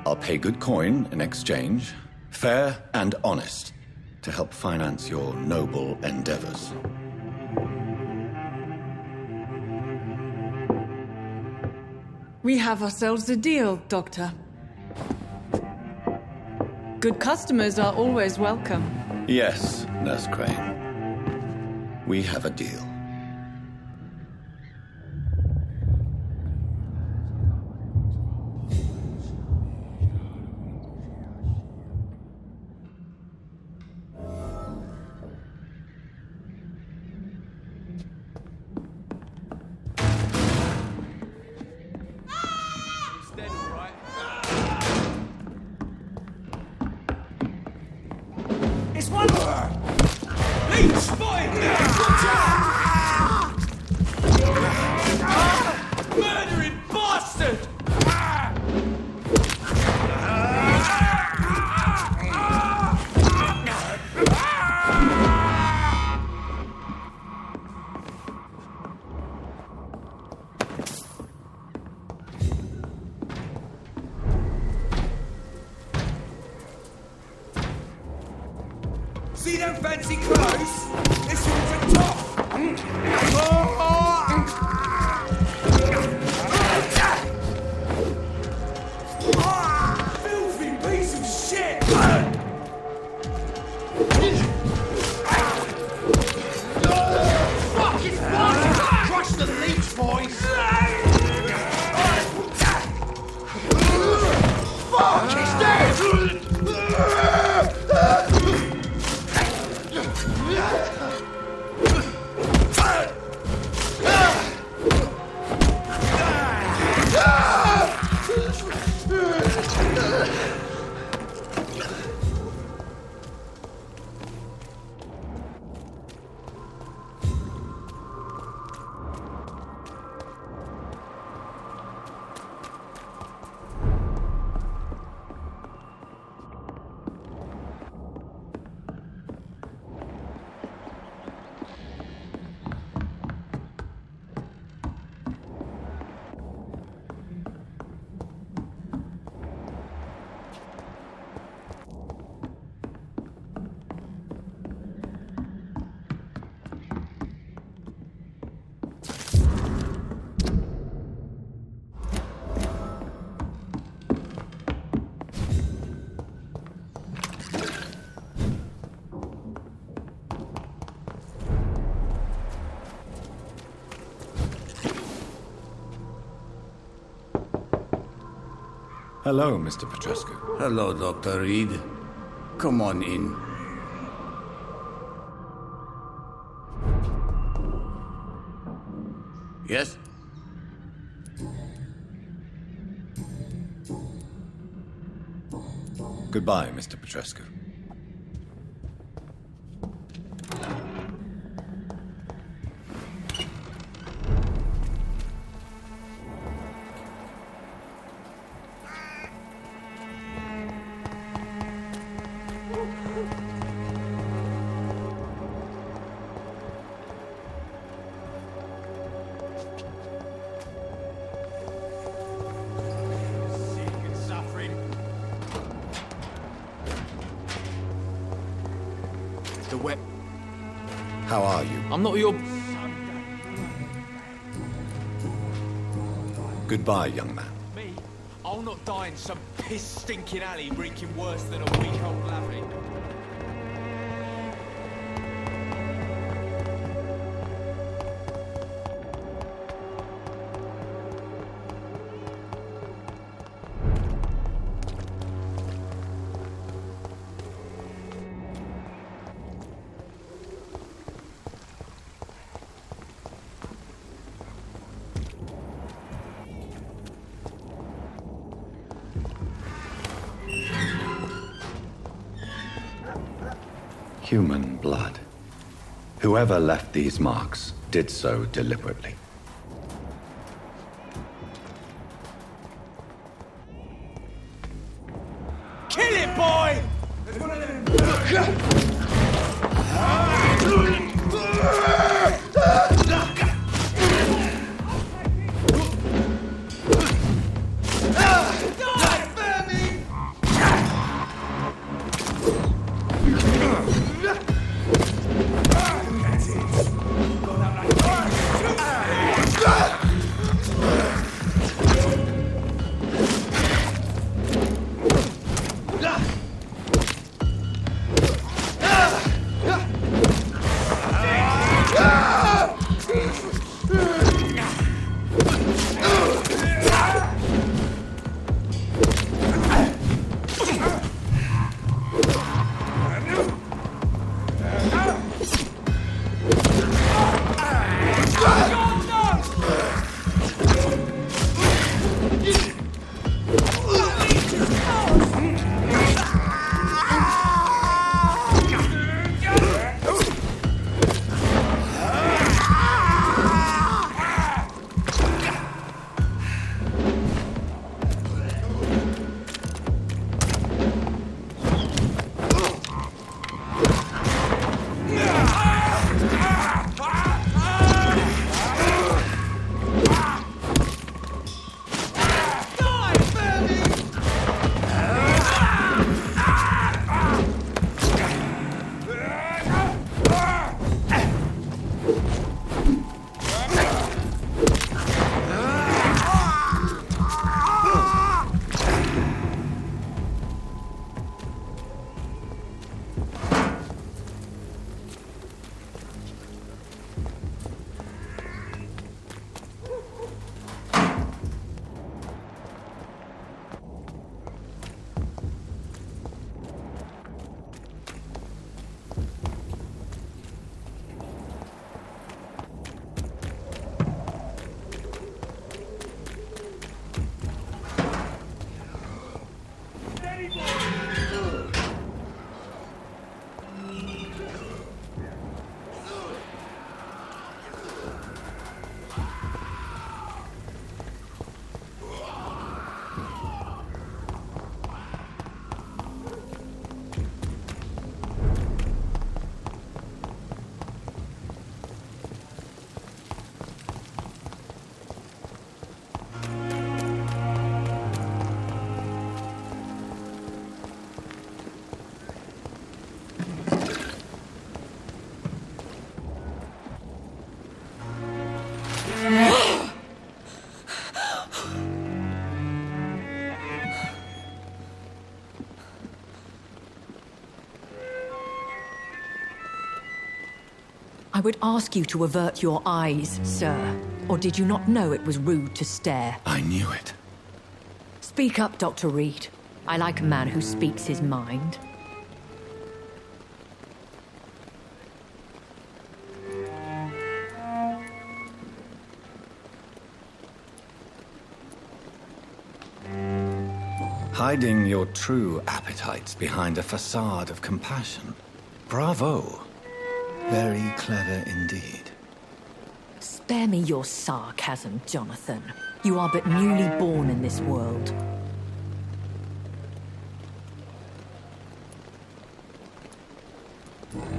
I'll pay good coin in exchange, fair and honest. to help finance your noble endeavors. We have ourselves a deal, Doctor. Good customers are always welcome. Yes, Nurse Crane. We have a deal. It's one of her! Leech, spotted! Watch out! Murdering bastard! See them fancy clothes? This one's a top! Filthy piece of shit! Fuck, it's one! Crush the leech, boys! Fuck, he's dead! Hello, Mr. Petrescu. Hello, Dr. Reed. Come on in. Yes? Goodbye, Mr. Petrescu. The wet. How are you? I'm not your. Goodbye, young man. Me? I'll not die in some piss-stinking alley reeking worse than a week-old lavvy. Human blood. Whoever left these marks did so deliberately. Kill it, boy! There's one of them. I would ask you to avert your eyes, sir. Or did you not know it was rude to stare? I knew it. Speak up, Dr. Reed. I like a man who speaks his mind. Hiding your true appetites behind a facade of compassion. Bravo. Very clever indeed. Spare me your sarcasm, Jonathan. You are but newly born in this world.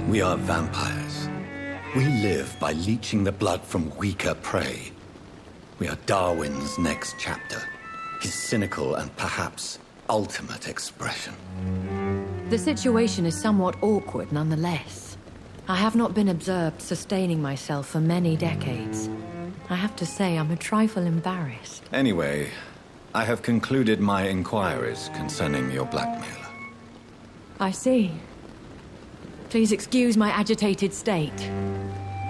We are vampires. We live by leeching the blood from weaker prey. We are Darwin's next chapter. His cynical and perhaps ultimate expression. The situation is somewhat awkward nonetheless. I have not been observed sustaining myself for many decades. I have to say I'm a trifle embarrassed. Anyway, I have concluded my inquiries concerning your blackmailer. I see. Please excuse my agitated state.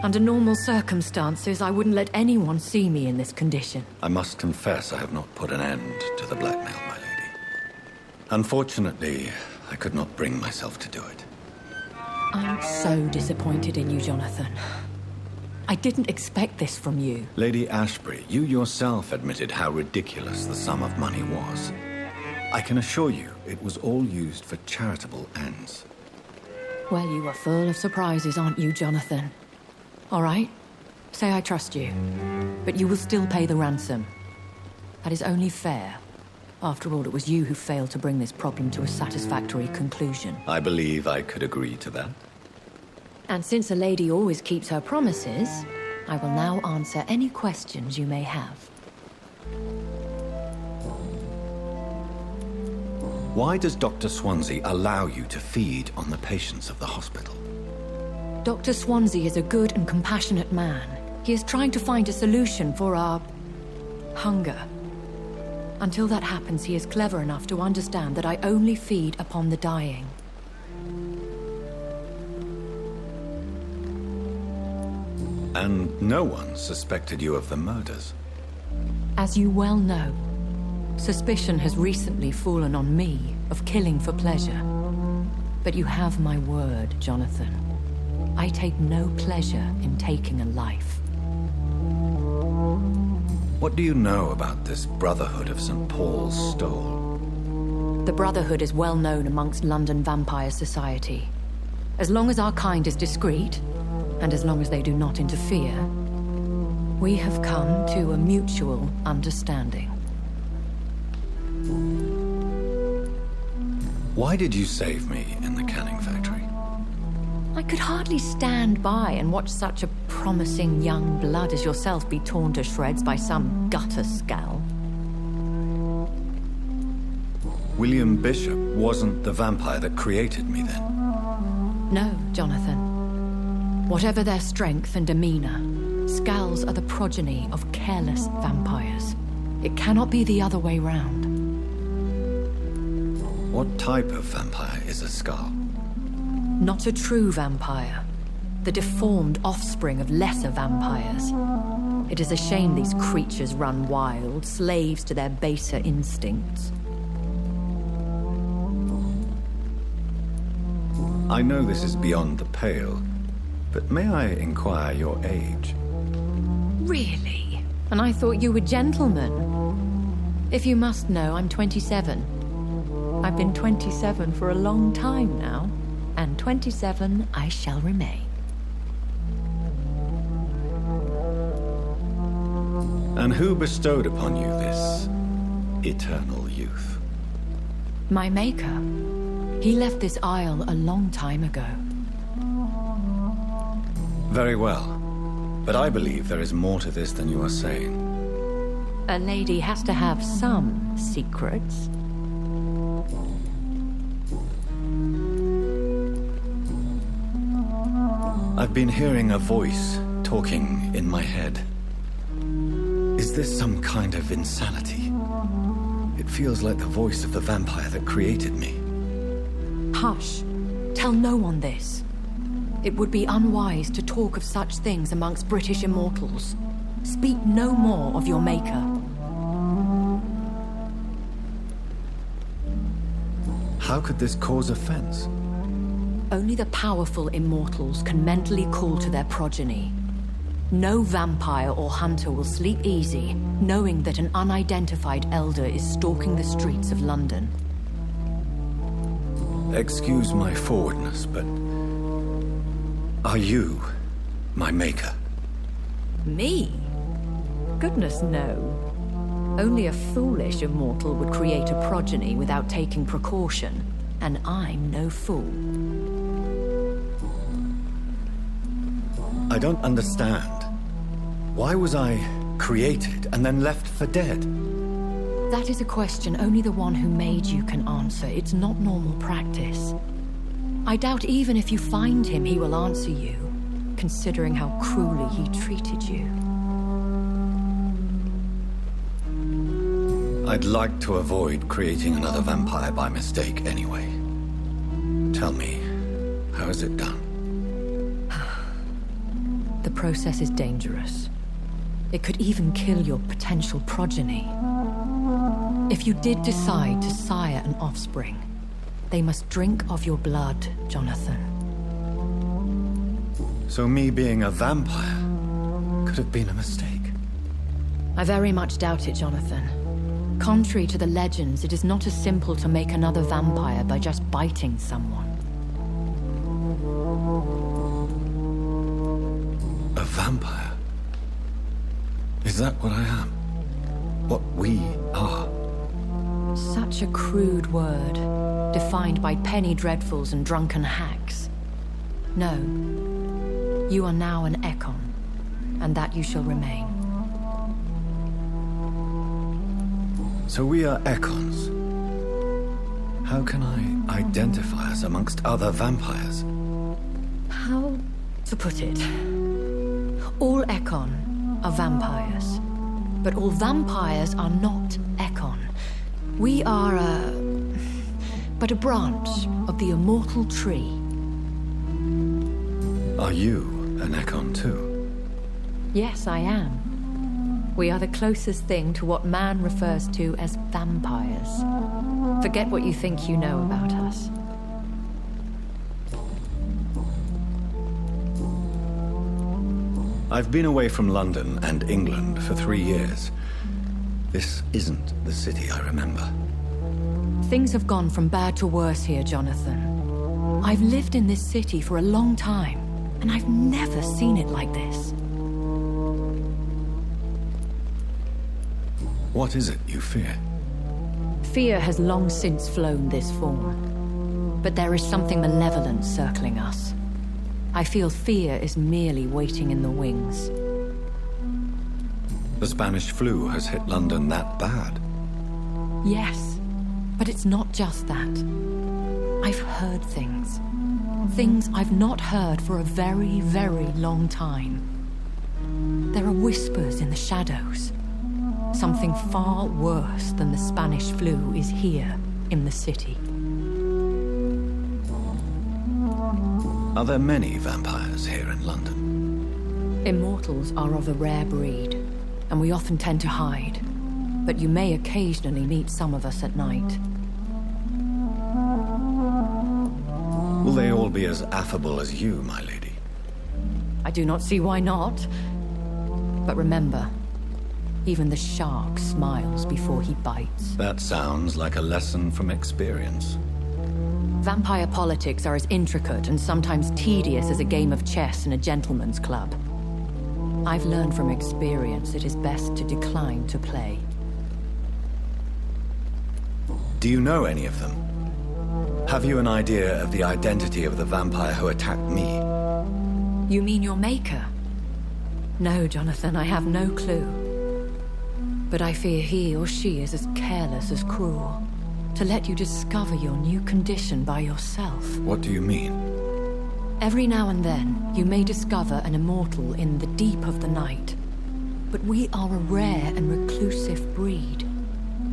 Under normal circumstances, I wouldn't let anyone see me in this condition. I must confess I have not put an end to the blackmail, my lady. Unfortunately, I could not bring myself to do it. I'm so disappointed in you, Jonathan. I didn't expect this from you. Lady Ashbury, you yourself admitted how ridiculous the sum of money was. I can assure you it was all used for charitable ends. Well, you are full of surprises, aren't you, Jonathan? All right, say I trust you, but you will still pay the ransom. That is only fair. After all, it was you who failed to bring this problem to a satisfactory conclusion. I believe I could agree to that. And since a lady always keeps her promises, I will now answer any questions you may have. Why does Dr. Swansea allow you to feed on the patients of the hospital? Dr. Swansea is a good and compassionate man. He is trying to find a solution for our hunger. Until that happens, he is clever enough to understand that I only feed upon the dying. And no one suspected you of the murders? As you well know, suspicion has recently fallen on me of killing for pleasure. But you have my word, Jonathan. I take no pleasure in taking a life. What do you know about this Brotherhood of St. Paul's Stole? The Brotherhood is well known amongst London vampire society. As long as our kind is discreet, and as long as they do not interfere, we have come to a mutual understanding. Why did you save me in the canning factory? I could hardly stand by and watch such a promising young blood as yourself be torn to shreds by some gutter scowl. William Bishop wasn't the vampire that created me then? No, Jonathan. Whatever their strength and demeanor, Scowls are the progeny of careless vampires. It cannot be the other way round. What type of vampire is a Scowl? Not a true vampire. The deformed offspring of lesser vampires. It is a shame these creatures run wild, slaves to their baser instincts. I know this is beyond the pale, but may I inquire your age? Really? And I thought you were gentlemen. If you must know, I'm 27. I've been 27 for a long time now, and 27 I shall remain. And who bestowed upon you this eternal youth? My maker. He left this isle a long time ago. Very well. But I believe there is more to this than you are saying. A lady has to have some secrets. I've been hearing a voice talking in my head. Is this some kind of insanity? It feels like the voice of the vampire that created me. Hush. Tell no one this. It would be unwise to talk of such things amongst British immortals. Speak no more of your maker. How could this cause offense? Only the powerful immortals can mentally call to their progeny. No vampire or hunter will sleep easy, knowing that an unidentified elder is stalking the streets of London. Excuse my forwardness, but are you my maker? Me? Goodness, no. Only a foolish immortal would create a progeny without taking precaution, and I'm no fool. I don't understand. Why was I created and then left for dead? That is a question only the one who made you can answer. It's not normal practice. I doubt even if you find him, he will answer you, considering how cruelly he treated you. I'd like to avoid creating another vampire by mistake anyway. Tell me, how is it done? The process is dangerous. It could even kill your potential progeny. If you did decide to sire an offspring, they must drink of your blood, Jonathan. So me being a vampire could have been a mistake? I very much doubt it, Jonathan. Contrary to the legends, it is not as simple to make another vampire by just biting someone. A vampire? Is that what I am? What we are? Such a crude word, defined by penny dreadfuls and drunken hacks. No. You are now an Ekon, and that you shall remain. So we are Ekons. How can I identify us amongst other vampires? How to put it? All Ekon are vampires, but all vampires are not Ekon. We are but a branch of the immortal tree. Are you an Ekon too? Yes, I am. We are the closest thing to what man refers to as vampires. Forget what you think you know about us. I've been away from London and England for 3 years. This isn't the city I remember. Things have gone from bad to worse here, Jonathan. I've lived in this city for a long time, and I've never seen it like this. What is it you fear? Fear has long since flown this form. But there is something malevolent circling us. I feel fear is merely waiting in the wings. The Spanish flu has hit London that bad? Yes, but it's not just that. I've heard things. Things I've not heard for a very, very long time. There are whispers in the shadows. Something far worse than the Spanish flu is here in the city. Are there many vampires here in London? Immortals are of a rare breed, and we often tend to hide. But you may occasionally meet some of us at night. Will they all be as affable as you, my lady? I do not see why not. But remember, even the shark smiles before he bites. That sounds like a lesson from experience. Vampire politics are as intricate and sometimes tedious as a game of chess in a gentleman's club. I've learned from experience it is best to decline to play. Do you know any of them? Have you an idea of the identity of the vampire who attacked me? You mean your maker? No, Jonathan, I have no clue. But I fear he or she is as careless as cruel. To let you discover your new condition by yourself. What do you mean? Every now and then, you may discover an immortal in the deep of the night. But we are a rare and reclusive breed.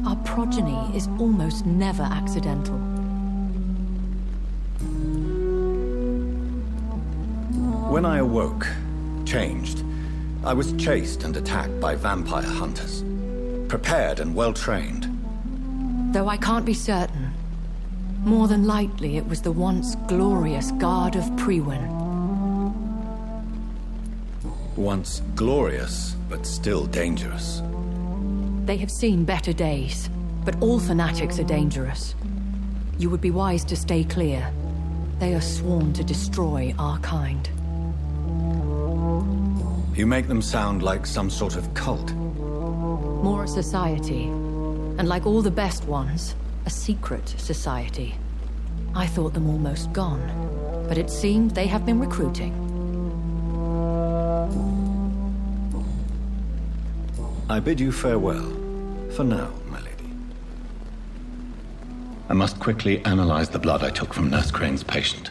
Our progeny is almost never accidental. When I awoke, changed, I was chased and attacked by vampire hunters. Prepared and well-trained. Though I can't be certain, more than likely it was the once glorious Guard of Priwen. Once glorious, but still dangerous. They have seen better days, but all fanatics are dangerous. You would be wise to stay clear. They are sworn to destroy our kind. You make them sound like some sort of cult. More a society, and like all the best ones, a secret society. I thought them almost gone, but it seemed they have been recruiting. I bid you farewell, for now, my lady. I must quickly analyze the blood I took from Nurse Crane's patient.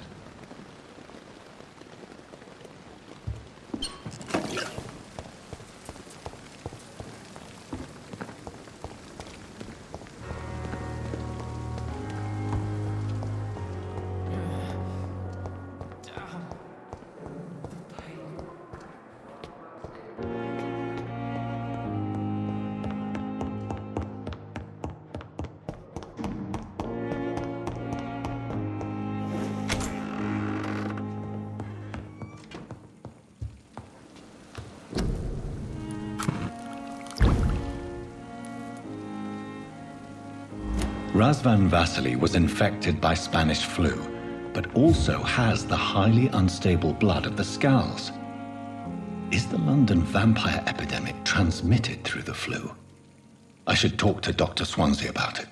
Razvan Vasily was infected by Spanish flu, but also has the highly unstable blood of the Skulls. Is the London vampire epidemic transmitted through the flu? I should talk to Dr. Swansea about it.